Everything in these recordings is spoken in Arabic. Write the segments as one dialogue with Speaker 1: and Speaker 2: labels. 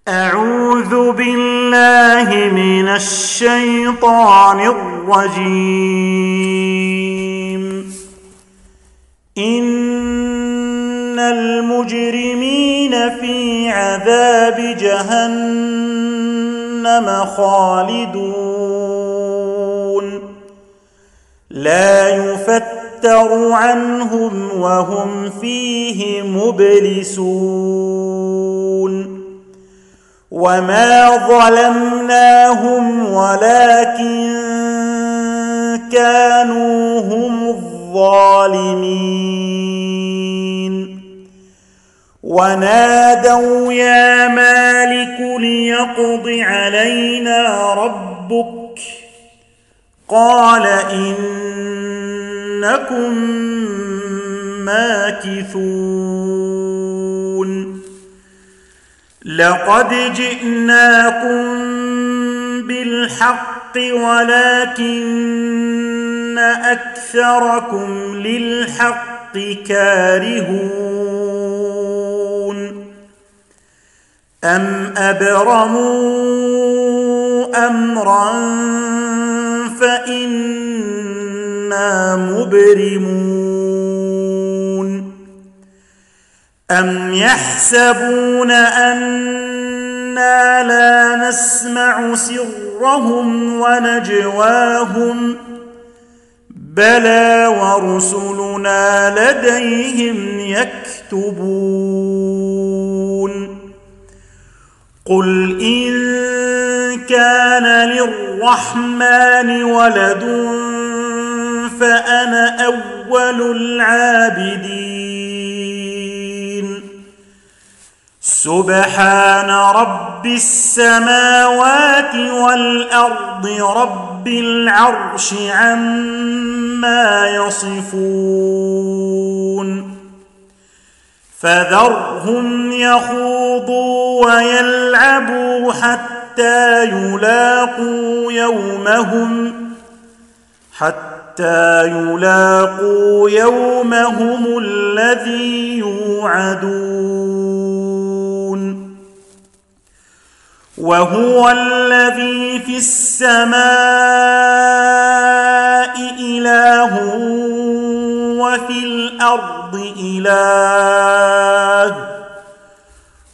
Speaker 1: أعوذ بالله من الشيطان الرجيم. إن المجرمين في عذاب جهنم خالدون لا يفتر عنهم وهم فيه مبلسون. وما ظلمناهم ولكن كانوا هم الظالمين. ونادوا يا مالك ليقض علينا ربك قال إنكم ماكثون. لقد جئناكم بالحق ولكن أكثركم للحق كارهون. أم أبرموا أمرا فإنا مبرمون. أم يحسبون أنا لا نسمع سرهم ونجواهم بلى ورسلنا لديهم يكتبون. قل إن كان للرحمن ولد فأنا أول العابدين. سبحان رب السماوات والأرض رب العرش عما يصفون. فذرهم يخوضوا ويلعبوا حتى يلاقوا يومهم الذي يوعدون. وهو الذي في السماء إله وفي الأرض إله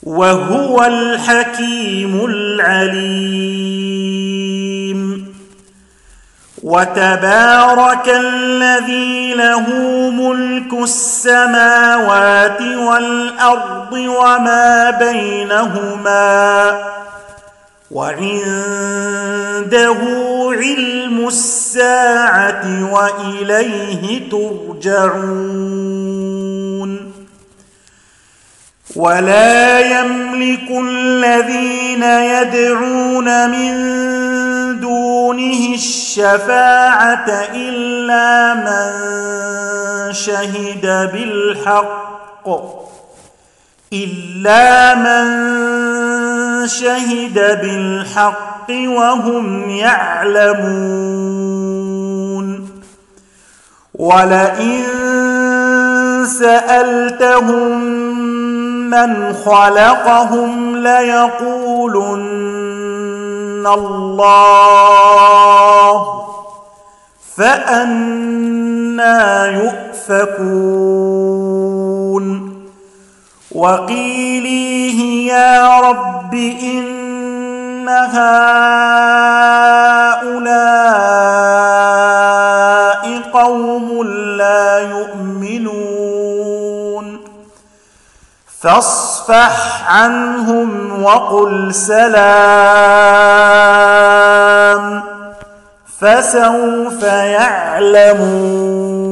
Speaker 1: وهو الحكيم العليم. وتبارك الذي له ملك السماوات والأرض وما بينهما وعنده علم الساعة وإليه ترجعون. ولا يملك الذين يدعون من دونه الشفاعة إلا من شهد بالحق وهم يعلمون. ولئن سألتهم من خلقهم ليقولن الله فأنى يؤفكون. وقيله يا رب إن هؤلاء قوم لا يؤمنون فاصفح عنهم وقل سلام فسوف يعلمون.